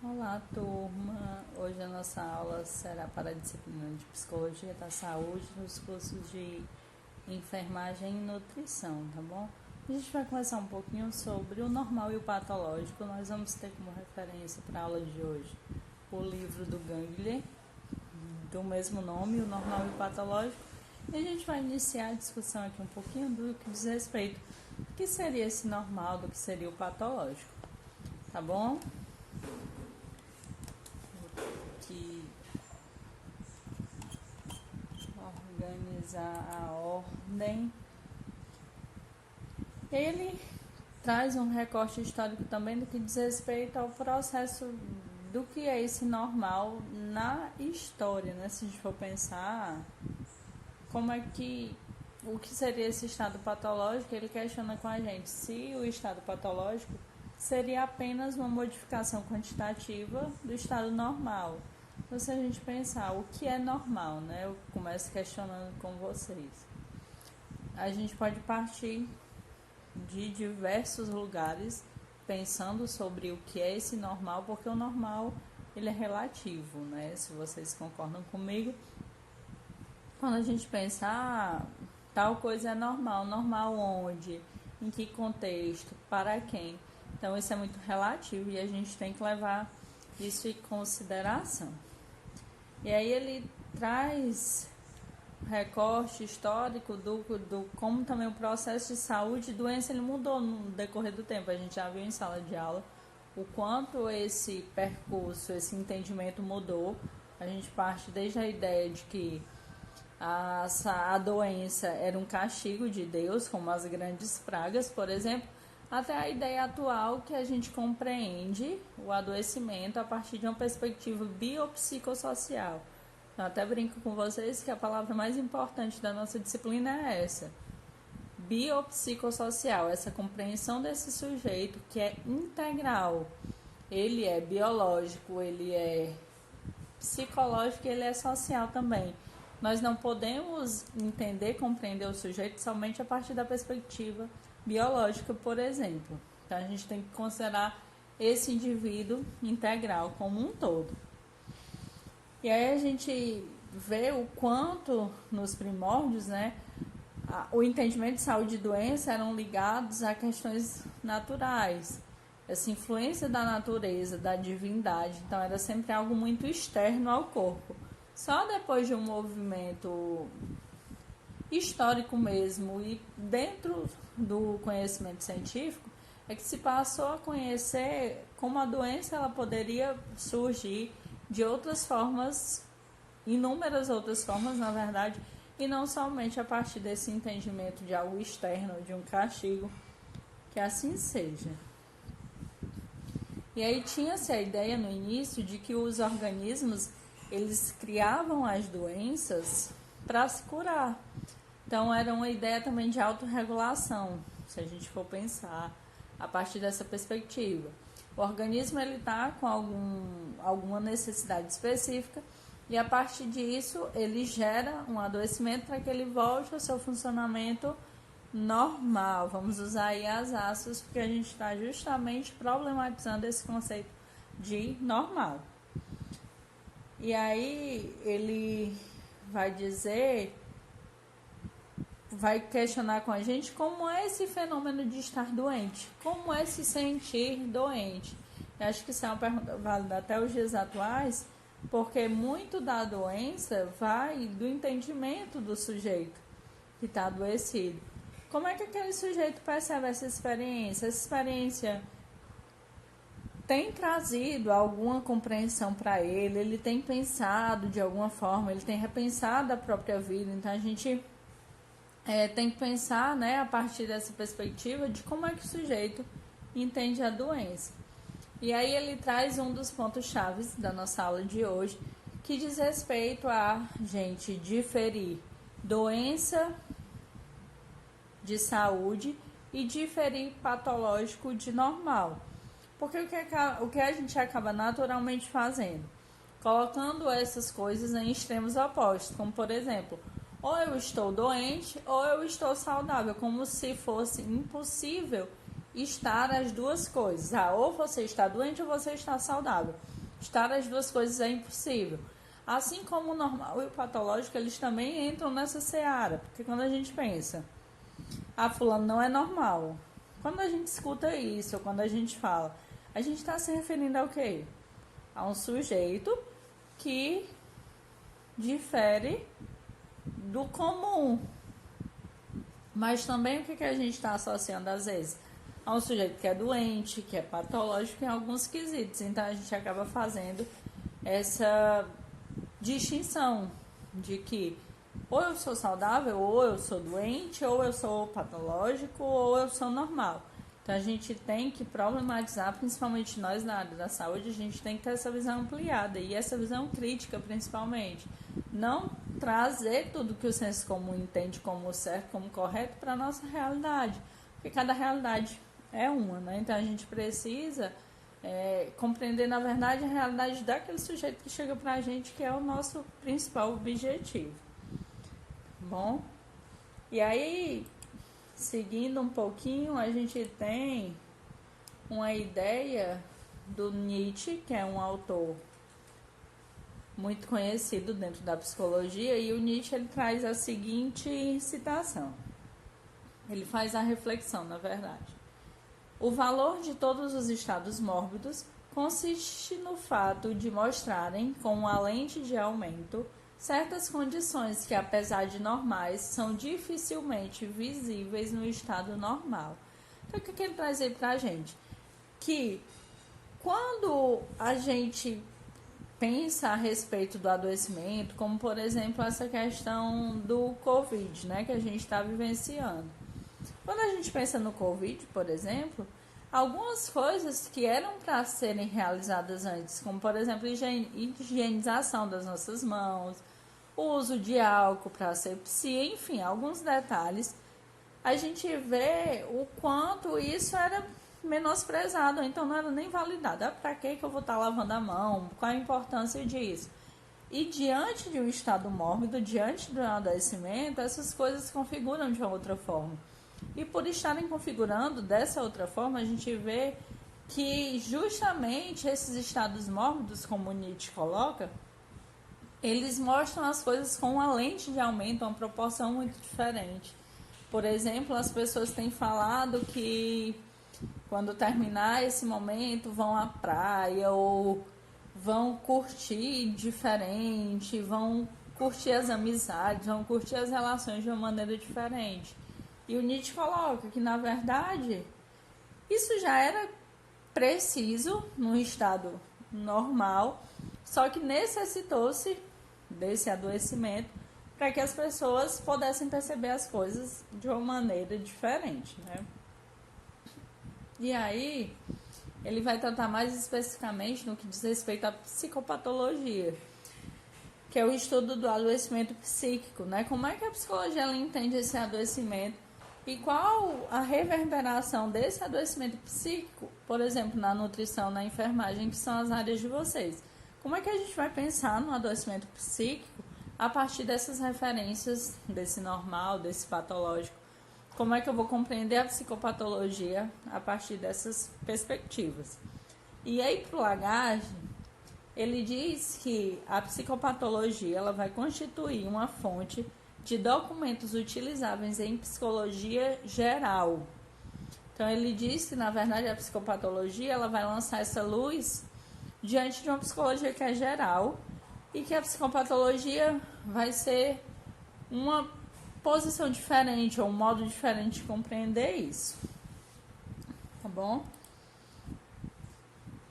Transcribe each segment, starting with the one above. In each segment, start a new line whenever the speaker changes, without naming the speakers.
Olá, turma! Hoje a nossa aula será para a disciplina de Psicologia da Saúde nos cursos de Enfermagem e Nutrição, tá bom? A gente vai conversar um pouquinho sobre o normal e o patológico. Nós vamos ter como referência para a aula de hoje o livro do Gangler, do mesmo nome, o normal e o patológico. E a gente vai iniciar a discussão aqui um pouquinho do que diz respeito ao que seria esse normal, do que seria o patológico, tá bom? Que organizar a ordem. Ele traz um recorte histórico também do que diz respeito ao processo do que é esse normal na história, né? Se a gente for pensar como é que o que seria esse estado patológico, ele questiona com a gente se o estado patológico seria apenas uma modificação quantitativa do estado normal. Então, se a gente pensar o que é normal, né? Eu começo questionando com vocês. A gente pode partir de diversos lugares pensando sobre o que é esse normal, porque o normal ele é relativo, né? Se vocês concordam comigo, quando a gente pensa, tal coisa é normal, normal onde, em que contexto, para quem? Então isso é muito relativo e a gente tem que levar isso em consideração. E aí ele traz recorte histórico do como também o processo de saúde e doença ele mudou no decorrer do tempo. A gente já viu em sala de aula o quanto esse percurso, esse entendimento mudou. A gente parte desde a ideia de que a doença era um castigo de Deus, como as grandes pragas, por exemplo, até a ideia atual que a gente compreende o adoecimento a partir de uma perspectiva biopsicossocial. Eu até brinco com vocês que a palavra mais importante da nossa disciplina é essa, biopsicossocial, essa compreensão desse sujeito que é integral. Ele é biológico, ele é psicológico e ele é social também. Nós não podemos entender, compreender o sujeito somente a partir da perspectiva biológica, por exemplo. Então, a gente tem que considerar esse indivíduo integral como um todo. E aí a gente vê o quanto nos primórdios, né, o entendimento de saúde e doença eram ligados a questões naturais. Essa influência da natureza, da divindade, então era sempre algo muito externo ao corpo. Só depois de um movimento histórico mesmo e dentro do conhecimento científico é que se passou a conhecer como a doença ela poderia surgir de outras formas, inúmeras outras formas, na verdade, e não somente a partir desse entendimento de algo externo, de um castigo, que assim seja. E aí tinha-se a ideia no início de que os organismos eles criavam as doenças para se curar. Então era uma ideia também de autorregulação, se a gente for pensar a partir dessa perspectiva. O organismo ele está com alguma necessidade específica e a partir disso ele gera um adoecimento para que ele volte ao seu funcionamento normal. Vamos usar aí as aspas porque a gente está justamente problematizando esse conceito de normal. E aí ele vai dizer, vai questionar com a gente como é esse fenômeno de estar doente, como é se sentir doente. Eu acho que isso é uma pergunta válida até os dias atuais, porque muito da doença vai do entendimento do sujeito que está adoecido. Como é que aquele sujeito percebe essa experiência? Essa experiência tem trazido alguma compreensão para ele tem pensado de alguma forma, ele tem repensado a própria vida. Então a gente tem que pensar, né, a partir dessa perspectiva de como é que o sujeito entende a doença. E aí ele traz um dos pontos chaves da nossa aula de hoje, que diz respeito a gente diferir doença de saúde e diferir patológico de normal. Porque o que a gente acaba naturalmente fazendo? Colocando essas coisas em extremos opostos, como por exemplo, ou eu estou doente ou eu estou saudável, como se fosse impossível estar as duas coisas. Ou você está doente ou você está saudável. Estar as duas coisas é impossível. Assim como o normal e o patológico, eles também entram nessa seara. Porque quando a gente pensa, fulano não é normal. Quando a gente escuta isso, ou quando a gente fala, a gente está se referindo ao quê? A um sujeito que difere do comum. Mas também o que a gente está associando às vezes? A um sujeito que é doente, que é patológico em alguns quesitos. Então a gente acaba fazendo essa distinção de que ou eu sou saudável, ou eu sou doente, ou eu sou patológico, ou eu sou normal. Então a gente tem que problematizar, principalmente nós na área da saúde, a gente tem que ter essa visão ampliada e essa visão crítica principalmente. Não trazer tudo que o senso comum entende como certo, como correto para a nossa realidade. Porque cada realidade é uma, né? Então a gente precisa compreender, na verdade, a realidade daquele sujeito que chega para a gente, que é o nosso principal objetivo. Bom, e aí, seguindo um pouquinho, a gente tem uma ideia do Nietzsche, que é um autor muito conhecido dentro da psicologia, e o Nietzsche ele traz a seguinte citação. Ele faz a reflexão, na verdade. O valor de todos os estados mórbidos consiste no fato de mostrarem, com uma lente de aumento, certas condições que, apesar de normais, são dificilmente visíveis no estado normal. Então, o que ele traz aí pra gente? Que quando a gente pensa a respeito do adoecimento, como, por exemplo, essa questão do Covid, né, que a gente está vivenciando. Quando a gente pensa no Covid, por exemplo, algumas coisas que eram para serem realizadas antes, como, por exemplo, higienização das nossas mãos, o uso de álcool para asepsia, enfim, alguns detalhes, a gente vê o quanto isso era menosprezado, então não era nem validado. Para que eu vou estar lavando a mão? Qual a importância disso? E diante de um estado mórbido, diante do adoecimento, essas coisas se configuram de uma outra forma. E por estarem configurando dessa outra forma, a gente vê que justamente esses estados mórbidos, como Nietzsche coloca, eles mostram as coisas com uma lente de aumento, uma proporção muito diferente. Por exemplo, as pessoas têm falado que quando terminar esse momento vão à praia ou vão curtir diferente, vão curtir as amizades, vão curtir as relações de uma maneira diferente. E o Nietzsche coloca que, na verdade, isso já era preciso num estado normal, só que necessitou-se desse adoecimento para que as pessoas pudessem perceber as coisas de uma maneira diferente, né? E aí, ele vai tratar mais especificamente no que diz respeito à psicopatologia, que é o estudo do adoecimento psíquico, né? Como é que a psicologia ela entende esse adoecimento e qual a reverberação desse adoecimento psíquico, por exemplo, na nutrição, na enfermagem, que são as áreas de vocês. Como é que a gente vai pensar no adoecimento psíquico a partir dessas referências, desse normal, desse patológico? Como é que eu vou compreender a psicopatologia a partir dessas perspectivas? E aí, para o Lagarde, ele diz que a psicopatologia ela vai constituir uma fonte de documentos utilizáveis em psicologia geral. Então, ele diz que, na verdade, a psicopatologia ela vai lançar essa luz diante de uma psicologia que é geral e que a psicopatologia vai ser uma posição diferente ou um modo diferente de compreender isso. Tá bom?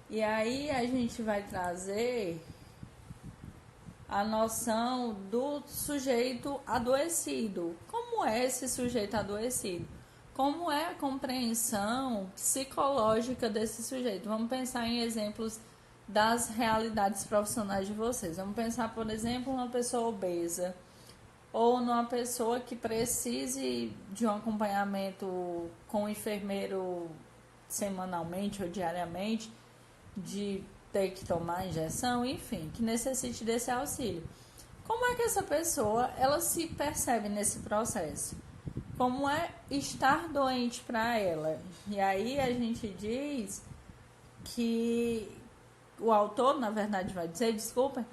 E aí a gente vai trazer a noção do sujeito adoecido. Como é esse sujeito adoecido? Como é a compreensão psicológica desse sujeito? Vamos pensar em exemplos das realidades profissionais de vocês. Vamos pensar, por exemplo, numa pessoa obesa ou numa pessoa que precise de um acompanhamento com um enfermeiro semanalmente ou diariamente, de ter que tomar injeção, enfim, que necessite desse auxílio. Como é que essa pessoa ela se percebe nesse processo? como é estar doente para ela. E aí a gente diz que o autor, na verdade, vai dizer, desculpa,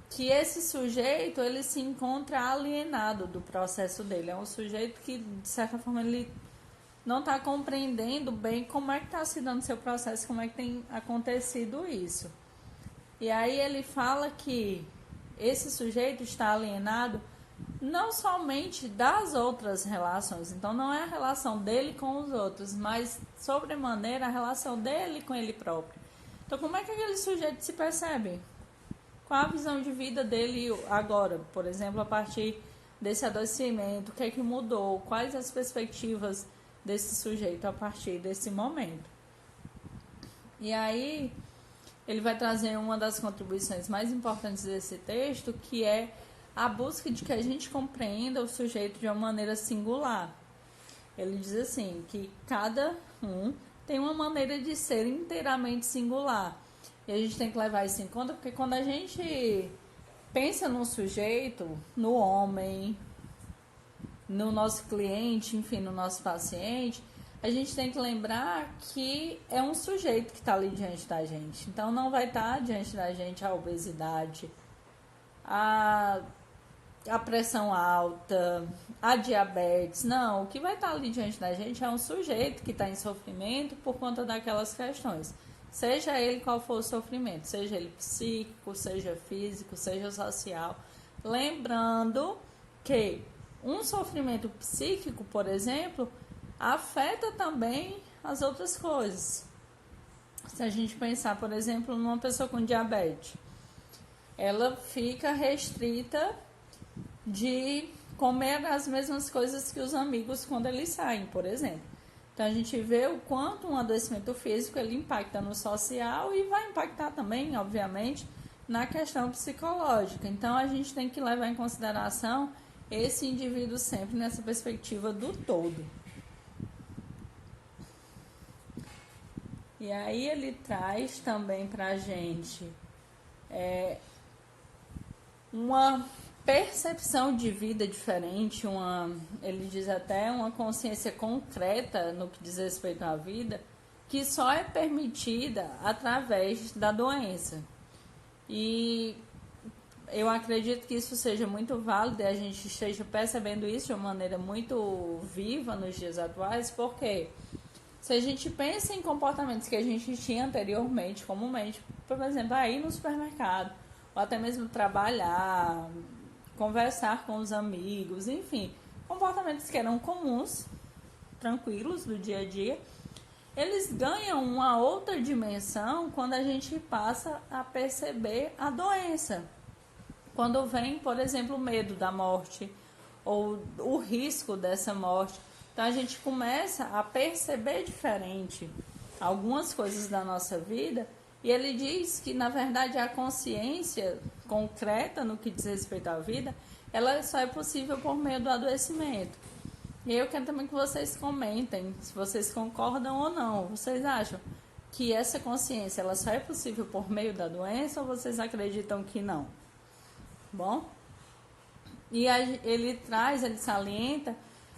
que esse sujeito, ele se encontra alienado do processo dele. É um sujeito que, de certa forma, ele não está compreendendo bem como é que está se dando seu processo, como é que tem acontecido isso. E aí ele fala que esse sujeito está alienado não somente das outras relações, então não é a relação dele com os outros, mas sobremaneira a relação dele com ele próprio. Então como é que aquele sujeito se percebe? Qual a visão de vida dele agora, por exemplo, a partir desse adoecimento, o que é que mudou, quais as perspectivas desse sujeito a partir desse momento. E aí ele vai trazer uma das contribuições mais importantes desse texto, que é a busca de que a gente compreenda o sujeito de uma maneira singular. Ele diz assim, que cada um tem uma maneira de ser inteiramente singular. E a gente tem que levar isso em conta, porque quando a gente pensa no sujeito, no homem, no nosso cliente, enfim, no nosso paciente, a gente tem que lembrar que é um sujeito que está ali diante da gente. Então, não vai estar diante da gente a obesidade, a pressão alta, a diabetes. Não, o que vai estar ali diante da gente é um sujeito que está em sofrimento por conta daquelas questões. Seja ele qual for o sofrimento, seja ele psíquico, seja físico, seja social. Lembrando que um sofrimento psíquico, por exemplo, afeta também as outras coisas. Se a gente pensar, por exemplo, numa pessoa com diabetes, ela fica restrita de comer as mesmas coisas que os amigos quando eles saem, por exemplo. Então a gente vê o quanto um adoecimento físico ele impacta no social e vai impactar também, obviamente, na questão psicológica. Então a gente tem que levar em consideração esse indivíduo sempre nessa perspectiva do todo. E aí ele traz também para a gente uma percepção de vida diferente, ele diz até uma consciência concreta no que diz respeito à vida, que só é permitida através da doença. E eu acredito que isso seja muito válido e a gente esteja percebendo isso de uma maneira muito viva nos dias atuais, porque se a gente pensa em comportamentos que a gente tinha anteriormente, comumente, por exemplo, ir no supermercado, ou até mesmo trabalhar, conversar com os amigos, enfim, comportamentos que eram comuns, tranquilos do dia a dia, eles ganham uma outra dimensão quando a gente passa a perceber a doença. Quando vem, por exemplo, o medo da morte ou o risco dessa morte. Então a gente começa a perceber diferente algumas coisas da nossa vida e ele diz que, na verdade, a consciência concreta no que diz respeito à vida, ela só é possível por meio do adoecimento. E eu quero também que vocês comentem se vocês concordam ou não. Vocês acham que essa consciência ela só é possível por meio da doença ou vocês acreditam que não? Bom? E ele salienta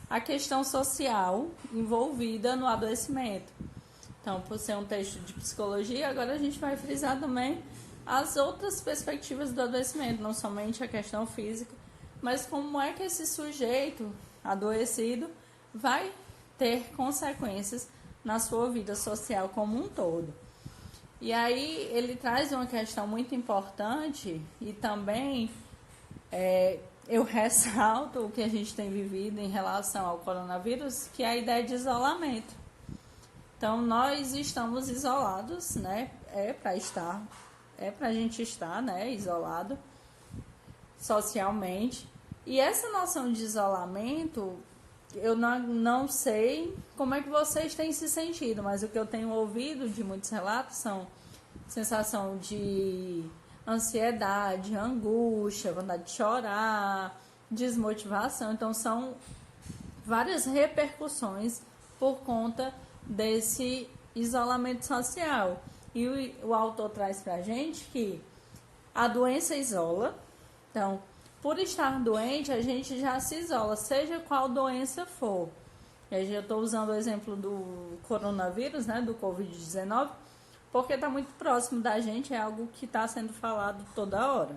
a questão social envolvida no adoecimento. Então, por ser um texto de psicologia, agora a gente vai frisar também as outras perspectivas do adoecimento, não somente a questão física, mas como é que esse sujeito adoecido vai ter consequências na sua vida social como um todo. E aí ele traz uma questão muito importante e também eu ressalto o que a gente tem vivido em relação ao coronavírus, que é a ideia de isolamento. Então, nós estamos isolados, né? É para a gente estar, né, isolado socialmente. E essa noção de isolamento, eu não sei como é que vocês têm se sentido, mas o que eu tenho ouvido de muitos relatos são sensação de ansiedade, angústia, vontade de chorar, desmotivação. Então, são várias repercussões por conta desse isolamento social. E o autor traz para a gente que a doença isola. Então, por estar doente, a gente já se isola, seja qual doença for. E aí eu estou usando o exemplo do coronavírus, né, do Covid-19, porque está muito próximo da gente, é algo que está sendo falado toda hora.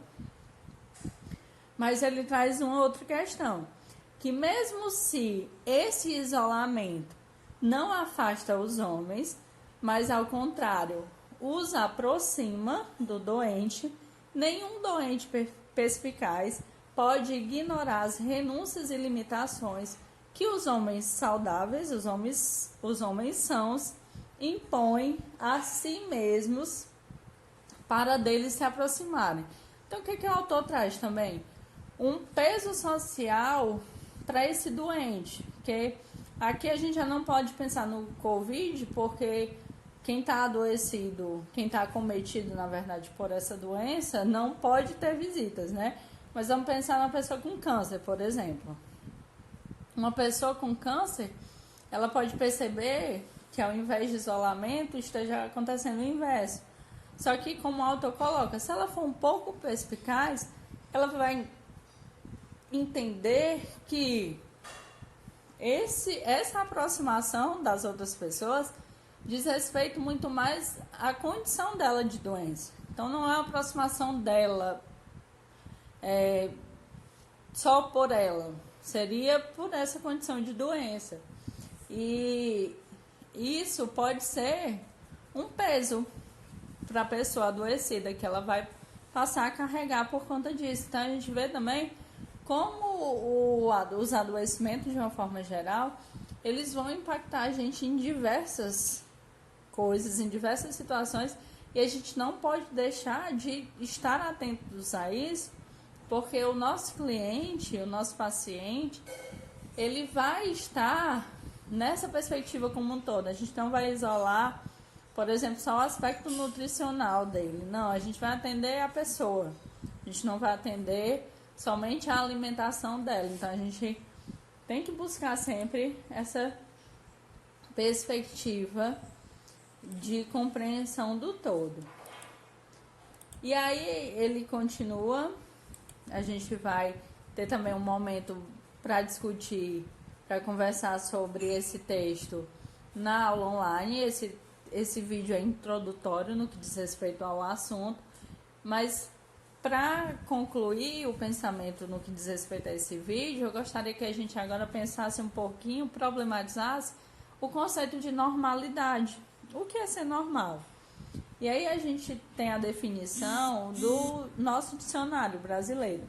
Mas ele traz uma outra questão, que mesmo se esse isolamento não afasta os homens, mas ao contrário, os aproxima do doente, nenhum doente perspicaz pode ignorar as renúncias e limitações que os homens saudáveis, os homens sãos, impõem a si mesmos para deles se aproximarem. Então, o que o autor traz também? Um peso social para esse doente, porque aqui a gente já não pode pensar no Covid, porque quem está adoecido, quem está acometido, na verdade, por essa doença, não pode ter visitas, né? Mas vamos pensar na pessoa com câncer, por exemplo. Uma pessoa com câncer, ela pode perceber que ao invés de isolamento, esteja acontecendo o inverso. Só que, como o autor coloca, se ela for um pouco perspicaz, ela vai entender que essa aproximação das outras pessoas diz respeito muito mais à condição dela de doença. Então, não é a aproximação dela só por ela, seria por essa condição de doença. E isso pode ser um peso para a pessoa adoecida, que ela vai passar a carregar por conta disso. Então, a gente vê também como os adoecimentos, de uma forma geral, eles vão impactar a gente em diversas coisas, em diversas situações, e a gente não pode deixar de estar atentos a isso, porque o nosso cliente, o nosso paciente, ele vai estar nessa perspectiva como um todo. A gente não vai isolar, por exemplo, só o aspecto nutricional dele. Não, a gente vai atender a pessoa. A gente não vai atender somente a alimentação dela. Então, a gente tem que buscar sempre essa perspectiva de compreensão do todo. E aí, ele continua. A gente vai ter também um momento para discutir, para conversar sobre esse texto na aula online. Esse vídeo é introdutório no que diz respeito ao assunto, mas para concluir o pensamento no que diz respeito a esse vídeo, eu gostaria que a gente agora pensasse um pouquinho, problematizasse o conceito de normalidade. O que é ser normal? E aí a gente tem a definição do nosso dicionário brasileiro.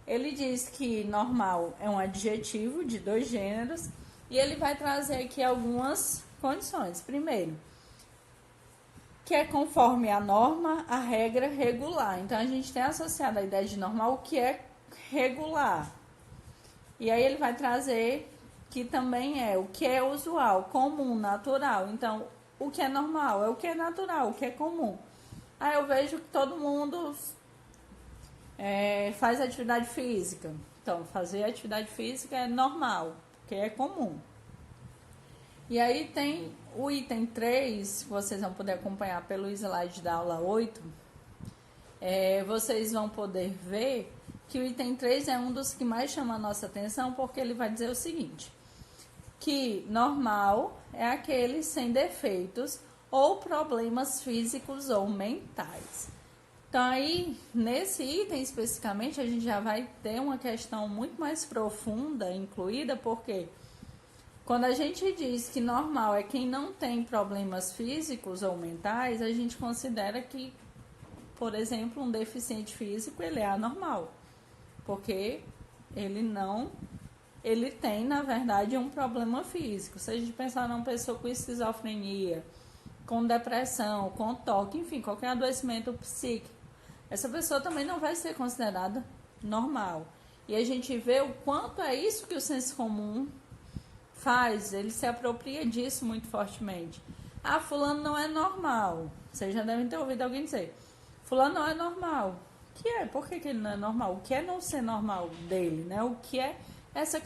Ele diz que normal é um adjetivo de 2 gêneros e ele vai trazer aqui algumas condições. Primeiro, que é conforme a norma, a regra regular. Então, a gente tem associado a ideia de normal o que é regular. E aí ele vai trazer que também é o que é usual, comum, natural. Então, o que é normal é o que é natural, o que é comum. Aí eu vejo que todo mundo faz atividade física. Então, fazer atividade física é normal, porque é comum. E aí tem o item 3, que vocês vão poder acompanhar pelo slide da aula 8. Vocês vão poder ver que o item 3 é um dos que mais chama a nossa atenção, porque ele vai dizer o seguinte, que normal é aquele sem defeitos ou problemas físicos ou mentais. Então, aí, nesse item especificamente, a gente já vai ter uma questão muito mais profunda incluída, porque quando a gente diz que normal é quem não tem problemas físicos ou mentais, a gente considera que, por exemplo, um deficiente físico, ele é anormal, porque ele tem, na verdade, um problema físico. Se a gente pensar numa pessoa com esquizofrenia, com depressão, com toque, enfim, qualquer adoecimento psíquico, essa pessoa também não vai ser considerada normal. E a gente vê o quanto é isso que o senso comum faz, ele se apropria disso muito fortemente. Ah, fulano não é normal. Vocês já devem ter ouvido alguém dizer, fulano não é normal. O que é? Por que ele não é normal? O que é não ser normal dele, né? O que é essa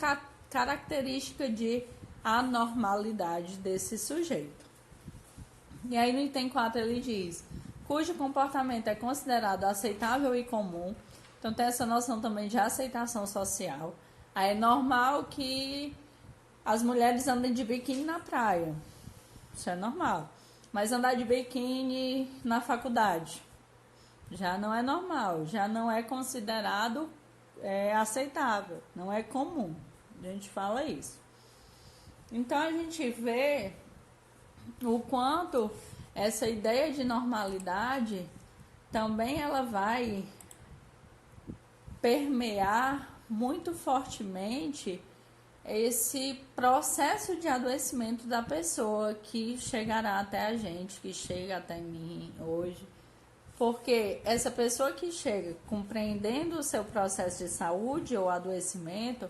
característica de anormalidade desse sujeito? E aí no item 4 ele diz, cujo comportamento é considerado aceitável e comum. Então, Então tem essa noção também de aceitação social. Aí é normal que as mulheres andem de biquíni na praia. Isso é normal. Mas andar de biquíni na faculdade já não é normal, já não é considerado aceitável, não é comum. A gente fala isso. Então a gente vê o quanto essa ideia de normalidade também ela vai permear muito fortemente esse processo de adoecimento da pessoa que chegará até a gente, que chega até mim hoje. Porque essa pessoa que chega compreendendo o seu processo de saúde ou adoecimento,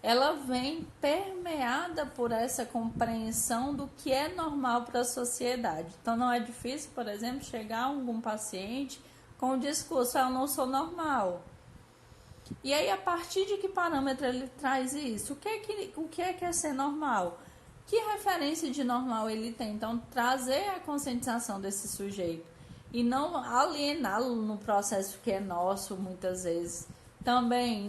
ela vem permeada por essa compreensão do que é normal para a sociedade. Então não é difícil, por exemplo, chegar algum paciente com o discurso, eu não sou normal. E aí, a partir de que parâmetro ele traz isso? O que é ser normal? Que referência de normal ele tem? Então, trazer a conscientização desse sujeito e não aliená-lo no processo que é nosso, muitas vezes. Também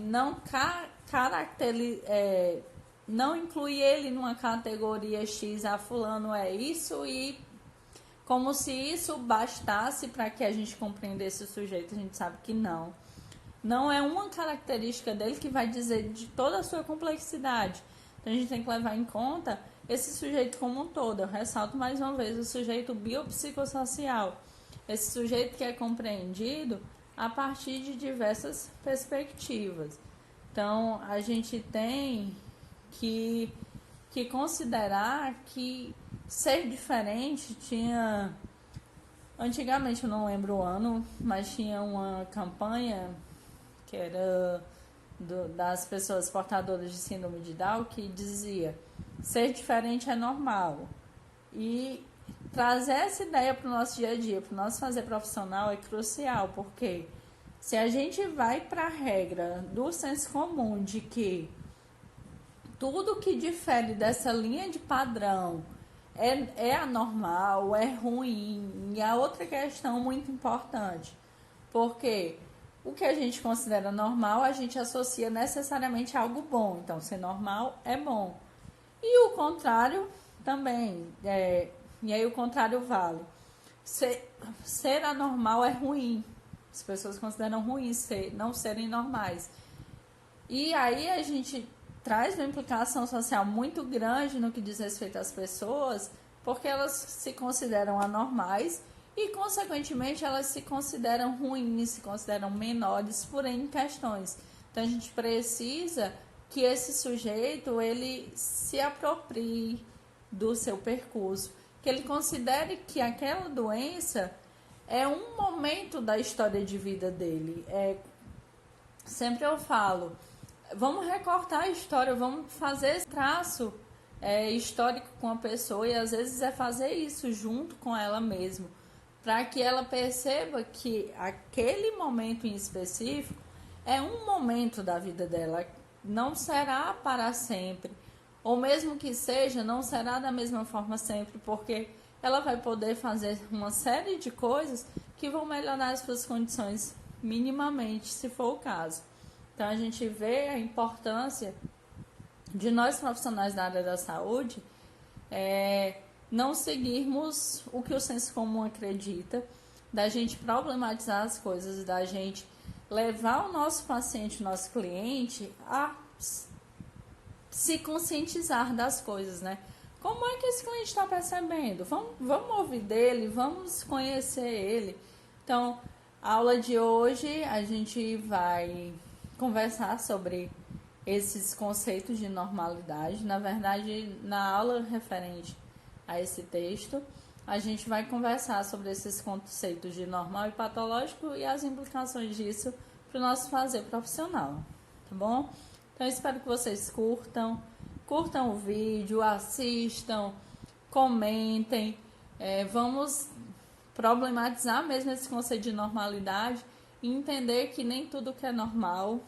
não incluir ele numa categoria X, fulano é isso, e como se isso bastasse para que a gente compreendesse o sujeito. A gente sabe que não. Não é uma característica dele que vai dizer de toda a sua complexidade. Então a gente tem que levar em conta esse sujeito como um todo. Eu ressalto mais uma vez o sujeito biopsicossocial. Esse sujeito que é compreendido a partir de diversas perspectivas. Então a gente tem que considerar que ser diferente tinha... Antigamente, eu não lembro o ano, mas tinha uma campanha que era das pessoas portadoras de síndrome de Down, que dizia: ser diferente é normal. E trazer essa ideia para o nosso dia a dia, para o nosso fazer profissional, é crucial, porque se a gente vai para a regra do senso comum de que tudo que difere dessa linha de padrão é anormal, é ruim, e a outra questão muito importante, porque o que a gente considera normal, a gente associa necessariamente a algo bom. Então, ser normal é bom. E o contrário também. E aí o contrário vale. Ser anormal é ruim. As pessoas consideram ruim não serem normais. E aí a gente traz uma implicação social muito grande no que diz respeito às pessoas, porque elas se consideram anormais e, consequentemente, elas se consideram ruins, se consideram menores por N questões. Então, a gente precisa que esse sujeito, ele se aproprie do seu percurso, que ele considere que aquela doença é um momento da história de vida dele. Sempre eu falo, vamos recortar a história, vamos fazer esse traço histórico com a pessoa, e às vezes é fazer isso junto com ela mesmo, para que ela perceba que aquele momento em específico é um momento da vida dela, não será para sempre, ou mesmo que seja, não será da mesma forma sempre, porque ela vai poder fazer uma série de coisas que vão melhorar as suas condições minimamente, se for o caso. Então a gente vê a importância de nós profissionais da área da saúde não seguirmos o que o senso comum acredita, da gente problematizar as coisas, da gente levar o nosso paciente, o nosso cliente a se conscientizar das coisas, né? Como é que esse cliente está percebendo? Vamos ouvir dele, vamos conhecer ele. Então, a aula de hoje a gente vai conversar sobre esses conceitos de normalidade. Na verdade, na aula referente a esse texto, a gente vai conversar sobre esses conceitos de normal e patológico e as implicações disso para o nosso fazer profissional, tá bom? Então, eu espero que vocês curtam o vídeo, assistam, comentem, vamos problematizar mesmo esse conceito de normalidade e entender que nem tudo que é normal,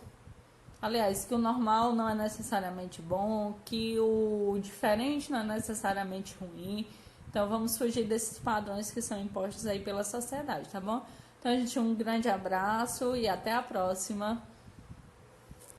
aliás, que o normal não é necessariamente bom, que o diferente não é necessariamente ruim. Então, vamos fugir desses padrões que são impostos aí pela sociedade, tá bom? Então, gente, um grande abraço e até a próxima.